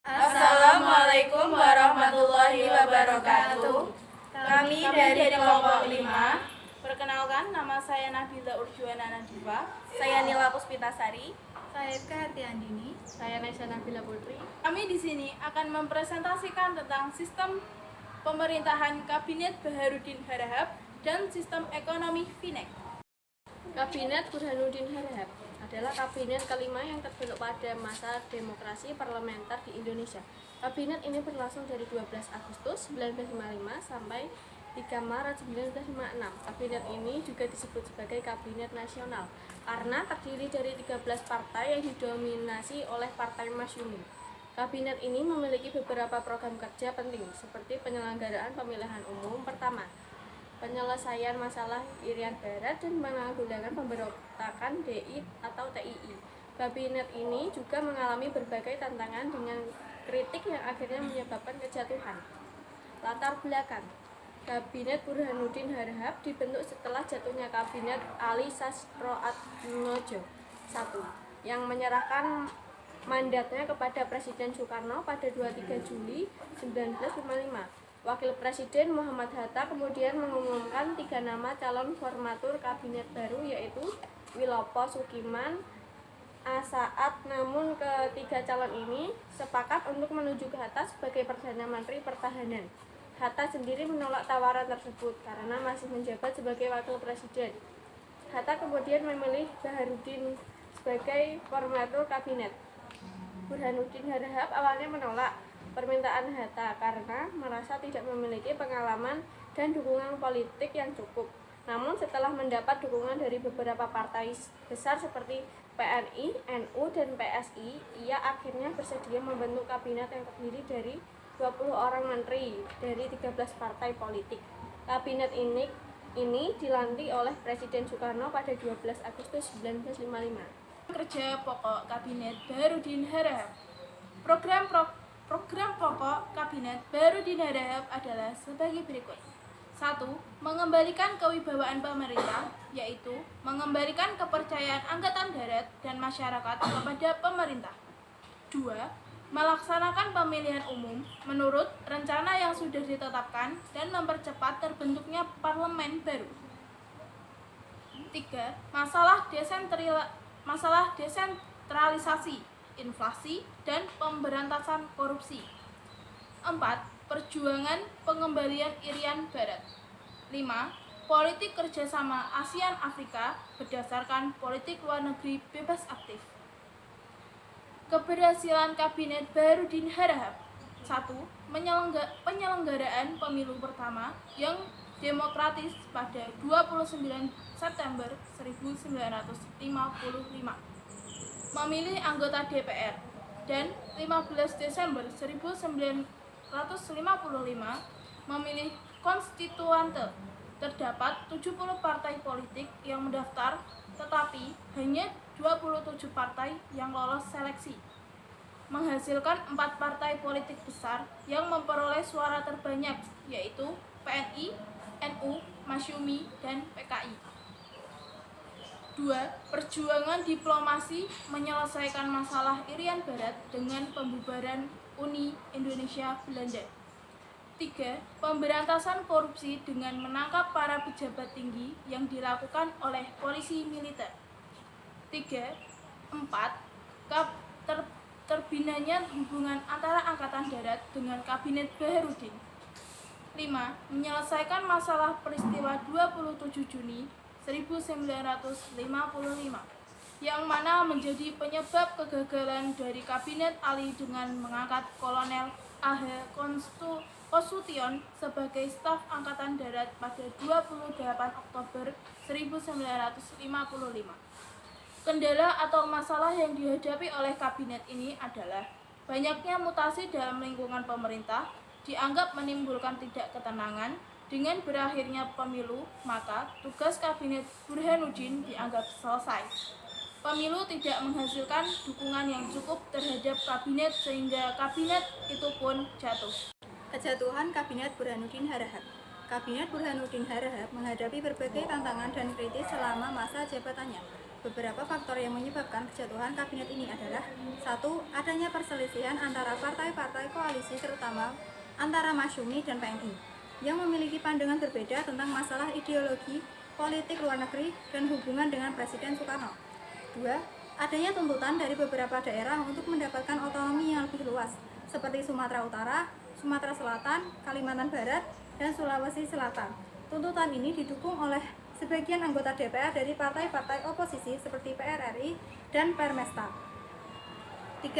Assalamualaikum warahmatullahi wabarakatuh. Kami dari kelompok 5. Perkenalkan, nama saya Nabila Urjuwana Nadifa. Saya Nila Puspitasari. Saya Eka Hatiandini. Saya Nesya Nabila Putri. Kami di sini akan mempresentasikan tentang sistem pemerintahan Kabinet Baharudin Harahap dan sistem ekonomi FINEK. Kabinet Burhanuddin Harahap adalah kabinet kelima yang terbentuk pada masa demokrasi parlementer di Indonesia. Kabinet ini berlangsung dari 12 Agustus 1955 sampai 3 Maret 1956. Kabinet ini juga disebut sebagai Kabinet Nasional karena terdiri dari 13 partai yang didominasi oleh Partai Masyumi. Kabinet ini memiliki beberapa program kerja penting seperti penyelenggaraan pemilihan umum pertama, penyelesaian masalah Irian Barat, dan menanggulangan pemberontakan DI atau TII. Kabinet ini juga mengalami berbagai tantangan dengan kritik yang akhirnya menyebabkan kejatuhan. Latar belakang Kabinet Burhanuddin Harahap dibentuk setelah jatuhnya Kabinet Ali Sastroatmojo I yang menyerahkan mandatnya kepada Presiden Soekarno pada 23 Juli 1955. Wakil Presiden Muhammad Hatta kemudian mengumumkan 3 nama calon formatur kabinet baru, yaitu Wilopo Sukiman, Asaat. Namun ketiga calon ini sepakat untuk menunjuk Hatta sebagai Perdana Menteri Pertahanan. Hatta sendiri menolak tawaran tersebut karena masih menjabat sebagai Wakil Presiden. Hatta kemudian memilih Baharudin sebagai formatur kabinet. Burhanuddin Harahap awalnya menolak permintaan Hatta karena merasa tidak memiliki pengalaman dan dukungan politik yang cukup. Namun setelah mendapat dukungan dari beberapa partai besar seperti PNI, NU, dan PSI, ia akhirnya bersedia membentuk kabinet yang terdiri dari 20 orang menteri dari 13 partai politik. Kabinet ini dilantik oleh Presiden Soekarno pada 12 Agustus 1955. Kerja pokok Kabinet Baharudin Harahap. Program pokok Kabinet Baharudin Harahap adalah sebagai berikut. 1. Mengembalikan kewibawaan pemerintah, yaitu mengembalikan kepercayaan Angkatan Darat dan masyarakat kepada pemerintah. 2. Melaksanakan pemilihan umum menurut rencana yang sudah ditetapkan dan mempercepat terbentuknya parlemen baru. 3. Masalah desentralisasi, inflasi, dan pemberantasan korupsi. 4. Perjuangan pengembalian Irian Barat. 5. Politik kerjasama ASEAN Afrika berdasarkan politik luar negeri bebas aktif. Keberhasilan Kabinet Baharudin Harahap. 1. Penyelenggaraan pemilu pertama yang demokratis pada 29 September 1955. Memilih anggota DPR, dan 15 Desember 1955 memilih konstituante. Terdapat 70 partai politik yang mendaftar, tetapi hanya 27 partai yang lolos seleksi. Menghasilkan 4 partai politik besar yang memperoleh suara terbanyak, yaitu PNI, NU, Masyumi, dan PKI. 2. Perjuangan diplomasi menyelesaikan masalah Irian Barat dengan pembubaran Uni Indonesia Belanda. 3. Pemberantasan korupsi dengan menangkap para pejabat tinggi yang dilakukan oleh polisi militer. 4. Terbinanya hubungan antara Angkatan Darat dengan Kabinet Baharudin. 5. Menyelesaikan masalah peristiwa 27 Juni 1955 yang mana menjadi penyebab kegagalan dari Kabinet Ali dengan mengangkat Kolonel A.H. Kosution sebagai staf Angkatan Darat pada 28 Oktober 1955. Kendala atau masalah yang dihadapi oleh kabinet ini adalah banyaknya mutasi dalam lingkungan pemerintah, dianggap menimbulkan tidak ketenangan. Dengan berakhirnya pemilu, maka tugas Kabinet Burhanuddin dianggap selesai. Pemilu tidak menghasilkan dukungan yang cukup terhadap kabinet sehingga kabinet itu pun jatuh. Kejatuhan Kabinet Burhanuddin Harahap. Kabinet Burhanuddin Harahap menghadapi berbagai tantangan dan kritis selama masa jabatannya. Beberapa faktor yang menyebabkan kejatuhan kabinet ini adalah: 1. Adanya perselisihan antara partai-partai koalisi terutama antara Masyumi dan PNI yang memiliki pandangan berbeda tentang masalah ideologi, politik luar negeri, dan hubungan dengan Presiden Soekarno. 2. Adanya tuntutan dari beberapa daerah untuk mendapatkan otonomi yang lebih luas, seperti Sumatera Utara, Sumatera Selatan, Kalimantan Barat, dan Sulawesi Selatan. Tuntutan ini didukung oleh sebagian anggota DPR dari partai-partai oposisi seperti PRRI dan Permesta. 3.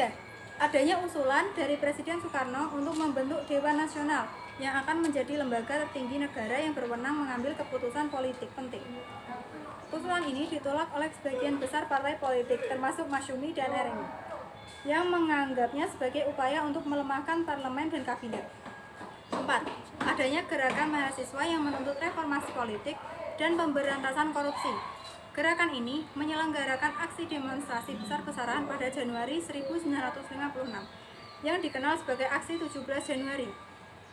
Adanya usulan dari Presiden Soekarno untuk membentuk Dewan Nasional yang akan menjadi lembaga tertinggi negara yang berwenang mengambil keputusan politik penting. Usulan ini ditolak oleh sebagian besar partai politik termasuk Masyumi dan RMI yang menganggapnya sebagai upaya untuk melemahkan parlemen dan kabinet. 4. Adanya gerakan mahasiswa yang menuntut reformasi politik dan pemberantasan korupsi. Gerakan ini menyelenggarakan aksi demonstrasi besar-besaran pada Januari 1956 yang dikenal sebagai aksi 17 Januari.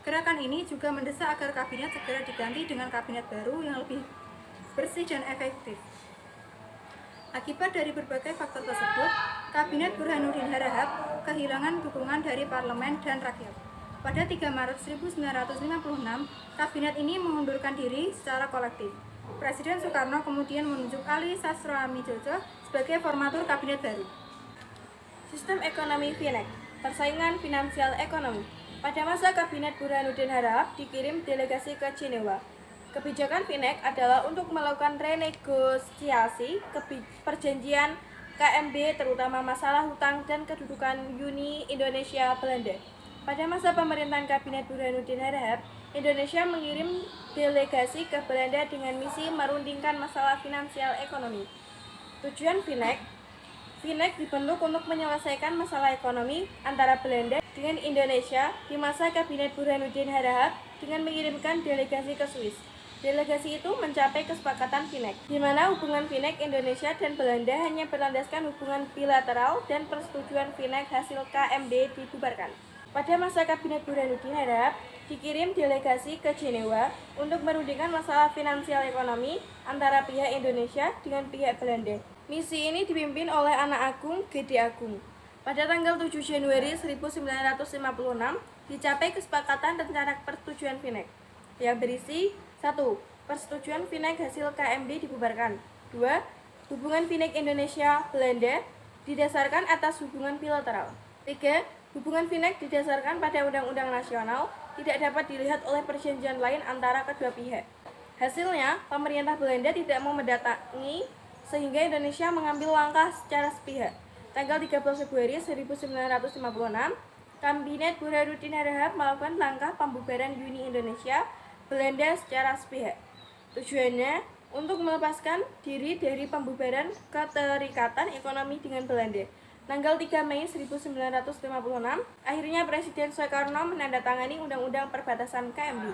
Gerakan ini juga mendesak agar kabinet segera diganti dengan kabinet baru yang lebih bersih dan efektif. Akibat dari berbagai faktor tersebut, Kabinet Burhanuddin Harahap kehilangan dukungan dari parlemen dan rakyat. Pada 3 Maret 1956, kabinet ini mengundurkan diri secara kolektif. Presiden Soekarno kemudian menunjuk Ali Sastroamidjojo sebagai formatur kabinet baru. Sistem ekonomi FINEK, persaingan finansial ekonomi. Pada masa Kabinet Burhanuddin Harahap dikirim delegasi ke Jenewa. Kebijakan FINEK adalah untuk melakukan renegosiasi perjanjian KMB terutama masalah hutang dan kedudukan Uni Indonesia Belanda. Pada masa pemerintahan Kabinet Burhanuddin Harahap, Indonesia mengirim delegasi ke Belanda dengan misi merundingkan masalah finansial ekonomi. Tujuan FINEK dibentuk untuk menyelesaikan masalah ekonomi antara Belanda dengan Indonesia di masa Kabinet Burhanuddin Harahap dengan mengirimkan delegasi ke Swiss. Delegasi itu mencapai kesepakatan FINEK, di mana hubungan FINEK Indonesia dan Belanda hanya berlandaskan hubungan bilateral dan persetujuan FINEK hasil KMB dibubarkan. Pada masa Kabinet Burhanuddin Harahap, dikirim delegasi ke Jenewa untuk merundingkan masalah finansial ekonomi antara pihak Indonesia dengan pihak Belanda. Misi ini dipimpin oleh anak Agung Gede Agung. Pada tanggal 7 Januari 1956, dicapai kesepakatan rencana persetujuan FINEK yang berisi: 1. Persetujuan FINEK hasil KMB dibubarkan. 2. Hubungan FINEK Indonesia-Belanda didasarkan atas hubungan bilateral. 3. Hubungan FINEK didasarkan pada Undang-Undang Nasional, tidak dapat dilihat oleh perjanjian lain antara kedua pihak. Hasilnya, pemerintah Belanda tidak mau mendatangi sehingga Indonesia mengambil langkah secara sepihak. Tanggal 13 Februari 1956, Kabinet Burhanuddin Harahap melakukan langkah pembubaran Uni Indonesia Belanda secara sepihak. Tujuannya untuk melepaskan diri dari pembubaran keterikatan ekonomi dengan Belanda. Tanggal 3 Mei 1956, akhirnya Presiden Soekarno menandatangani Undang-Undang Perbatasan KMB.